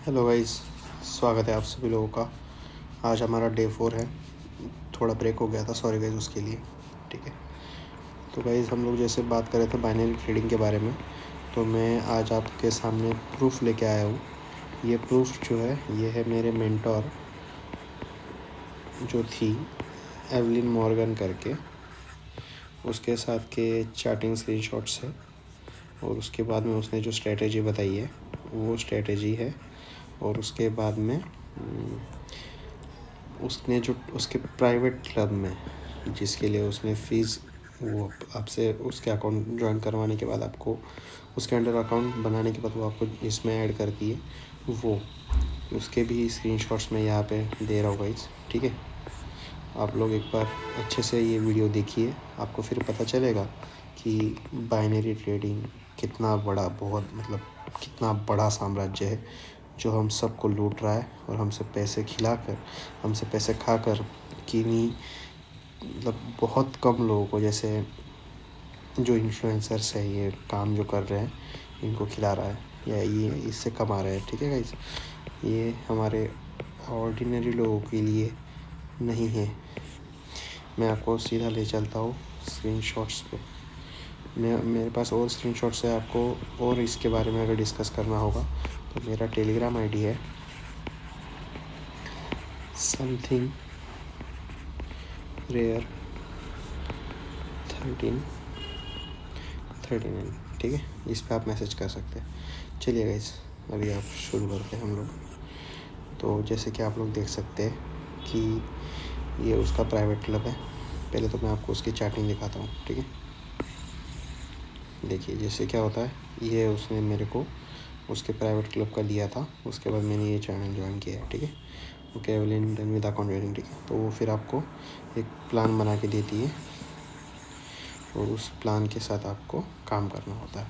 Hello guys, स्वागत है आप सभी लोगों का। आज हमारा डे 4 है। थोड़ा ब्रेक हो गया था, सॉरी गाइस उसके लिए। ठीक है, तो गाइस हम लोग जैसे बात कर रहे थे बाइनरी ट्रेडिंग के बारे में, तो मैं आज आपके सामने प्रूफ लेके आया हूँ। ये प्रूफ जो है ये है मेरे मेंटोर जो थी एवलिन मॉर्गन करके, उसके साथ के चार्टिंग स्क्रीनशॉट्स है। और उसके बाद में उसने जो स्ट्रेटेजी बताई है वो स्ट्रेटेजी है। और उसके बाद में उसने जो उसके प्राइवेट क्लब में जिसके लिए उसने फ़ीस वो आपसे उसके अकाउंट ज्वाइन करवाने के बाद आपको उसके अंडर अकाउंट बनाने के बाद वो आपको इसमें ऐड करती है, वो उसके भी स्क्रीनशॉट्स में यहाँ पे दे रहा हूँ गाइस। ठीक है, आप लोग एक बार अच्छे से ये वीडियो देखिए, आपको फिर पता चलेगा कि बाइनरी ट्रेडिंग कितना बड़ा कितना बड़ा साम्राज्य है जो हम सबको लूट रहा है और हमसे पैसे खिलाकर, हमसे पैसे खाकर किन्हीं बहुत कम लोगों को, जैसे जो इन्फ्लुएंसर्स है, ये काम जो कर रहे हैं इनको खिला रहा है या ये इससे कमा रहे हैं। ठीक है गाइस, ये हमारे ऑर्डिनरी लोगों के लिए नहीं है। मैं आपको सीधा ले चलता हूँ स्क्रीनशॉट्स पे। मेरे पास और स्क्रीनशॉट्स है। आपको और इसके बारे में अगर डिस्कस करना होगा तो मेरा टेलीग्राम आईडी है समथिंग रेयर 1339। ठीक है, इस पे आप मैसेज कर सकते हैं। चलिए गाइस, अभी आप शुरू करते हैं हम लोग। तो जैसे कि आप लोग देख सकते हैं कि ये उसका प्राइवेट क्लब है। पहले तो मैं आपको उसकी चैटिंग दिखाता हूँ। ठीक है, देखिए जैसे क्या होता है, ये उसने मेरे को उसके प्राइवेट क्लब का दिया था। उसके बाद मैंने ये चैनल ज्वाइन किया है। ठीक है, okay Evelyn done with account joining. ठीक है, तो वो फिर आपको एक प्लान बना के देती है और उस प्लान के साथ आपको काम करना होता है।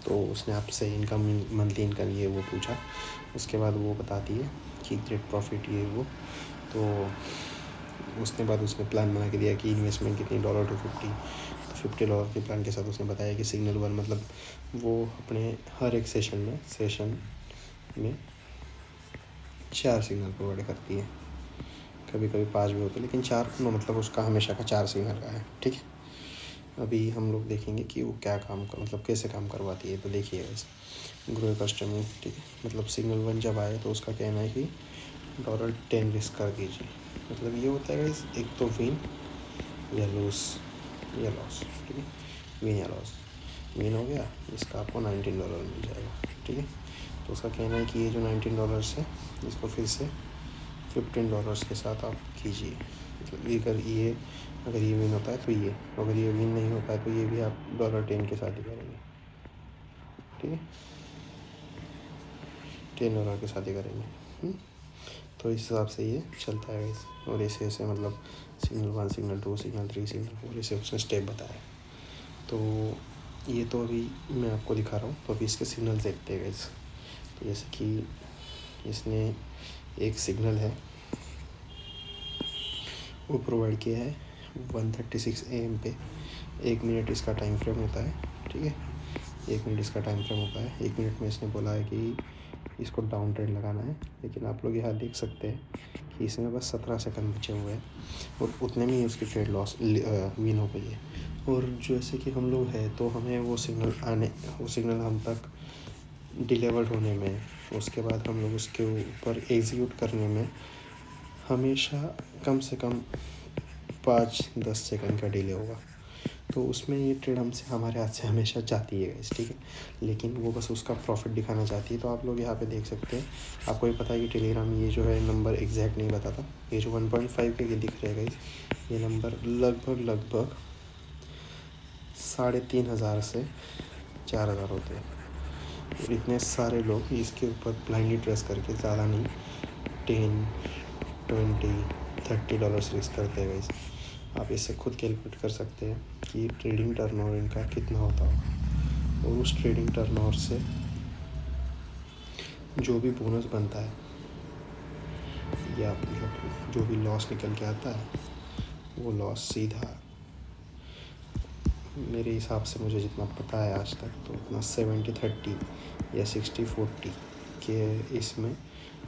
तो उसने आपसे इनकम, मंथली इनकम ये वो पूछा। उसके बाद वो बताती है कि ग्रेट प्रॉफिट ये वो। तो उसने प्लान बना के दिया कि इन्वेस्टमेंट कितनी $250 के प्लान के साथ उसने बताया कि सिग्नल 1 वो अपने हर एक सेशन में 4 सिग्नल प्रोवाइड करती है। कभी कभी 5 भी होते हैं, लेकिन 4 उसका हमेशा का 4 सिग्नल का है। ठीक है, अभी हम लोग देखेंगे कि वो क्या काम कर कैसे काम करवाती है। तो देखिए ग्रो कस्टमर। ठीक है, सिग्नल 1 जब आए तो उसका कहना है कि $10 रिस्क कर दीजिए। ये होता है गाइस, एक तो विन या लॉस। ठीक है, विन या लॉस। विन हो गया, इसका आपको $19 मिल जाएगा। ठीक है, तो उसका कहना है कि ये जो $19 है इसको फिर से $15 के साथ आप कीजिए। अगर ये विन होता है तो ये, अगर ये विन नहीं होता है तो ये भी आप $10 के साथ ही करेंगे। ठीक है, $10 के साथ ही करेंगे। तो इस हिसाब से ये चलता है गाइस। और ऐसे सिग्नल 1, सिग्नल 2, सिग्नल 3, सिग्नल 4, ऐसे उसने स्टेप बताया। तो ये तो अभी मैं आपको दिखा रहा हूँ। तो अभी इसके सिग्नल देखते हैं गाइस। तो जैसे कि इसने एक सिग्नल है वो प्रोवाइड किया है 1:36 AM पे। 1 मिनट इसका टाइम फ्रेम होता है। ठीक है, 1 मिनट इसका टाइम फ्रेम होता है। 1 मिनट में इसने बोला है कि इसको डाउन ट्रेंड लगाना है। लेकिन आप लोग यहाँ देख सकते हैं कि इसमें बस 17 सेकंड बचे हुए हैं और उतने में ही उसकी ट्रेड विन हो गई है। और जैसे कि हम लोग हैं तो हमें वो सिग्नल हम तक डिलीवर्ड होने में, उसके बाद हम लोग उसके ऊपर एग्जीक्यूट करने में हमेशा कम से कम 5-10 सेकंड का डिले होगा। तो उसमें ये ट्रेड हमारे हाथ से हमेशा जाती है गाइस। ठीक है, लेकिन वो बस उसका प्रॉफिट दिखाना चाहती है। तो आप लोग यहाँ पे देख सकते हैं, आपको ये पता है कि टेलीग्राम ये जो है नंबर एग्जैक्ट नहीं बताता। ये जो 1.5 के दिख रहे हैं गाइस, ये नंबर लगभग 3,500 से 4,000 होते हैं। और इतने सारे लोग इसके ऊपर ब्लाइंडली ट्रेस करके, ज़्यादा नहीं, 10, 20, $30 रिस्क करते हैं गाइस। आप इससे खुद कैलकुलेट कर सकते हैं कि ट्रेडिंग टर्नओवर इनका कितना होता होगा। और उस ट्रेडिंग टर्नओवर से जो भी बोनस बनता है या जो भी लॉस निकल के आता है, वो लॉस सीधा, मेरे हिसाब से मुझे जितना पता है आज तक, तो उतना 70-30 या 60-40 कि इसमें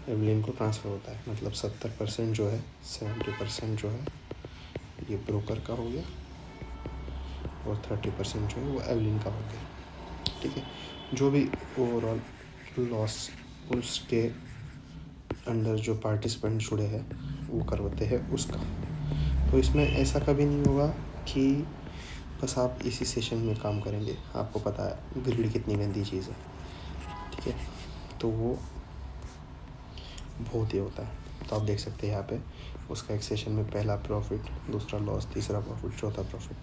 एवलिन को ट्रांसफ़र होता है, मतलब 70% जो है, 70% जो है ये ब्रोकर का हो गया और 30% जो है वो एवलिन का हो गया, ठीक है। जो भी ओवरऑल लॉस उसके अंडर जो पार्टिसिपेंट जुड़े हैं वो करवाते हैं उसका। तो इसमें ऐसा कभी नहीं होगा कि बस आप इसी सेशन में काम करेंगे। आपको पता है ग्रिड कितनी गंदी चीज़ है, ठीक है। तो वो बहुत ही होता है। तो आप देख सकते हैं यहाँ पे उसका एक सेशन में पहला प्रॉफिट, दूसरा लॉस, तीसरा प्रॉफिट, चौथा profit.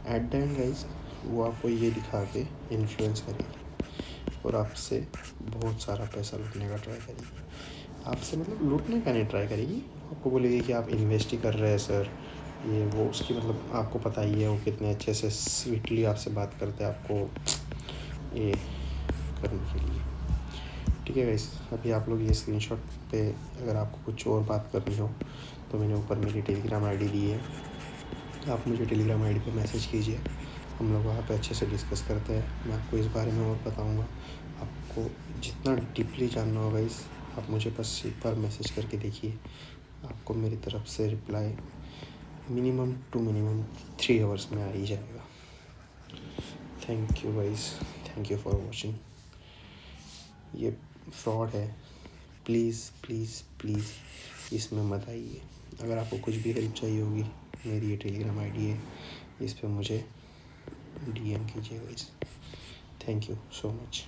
At the end guys वो आपको ये दिखा के इन्फ्लुएंस करेगी और आपसे बहुत सारा पैसा लूटने का ट्राई करेगी। आपसे मतलब लूटने का नहीं ट्राई करेगी, आपको बोलेगी कि आप इन्वेस्ट ही कर रहे हैं सर, ये वो। उसकी मतलब आपको पता ही है वो कितने अच्छे से स्वीटली आपसे बात करते हैं आपको ये करने के लिए, ठीक है गाइस। अभी आप लोग ये स्क्रीनशॉट पे अगर आपको कुछ और बात करनी हो तो मैंने ऊपर मेरी टेलीग्राम आईडी दी है, आप मुझे टेलीग्राम आईडी पे मैसेज कीजिए, हम लोग वहाँ पे अच्छे से डिस्कस करते हैं। मैं आपको इस बारे में और बताऊँगा। आपको जितना डीपली जानना होगा आप मुझे बस एक बार मैसेज करके देखिए, आपको मेरी तरफ से रिप्लाई मिनिमम 3 आवर्स में आ ही जाएगा। Thank you guys, thank you for watching. ये फ्रॉड है, प्लीज़ प्लीज़ प्लीज़ इसमें मत आइए। अगर आपको कुछ भी हेल्प चाहिए होगी, मेरी ये टेलीग्राम आईडी है, इस पर मुझे DM कीजिए guys. Thank you so much.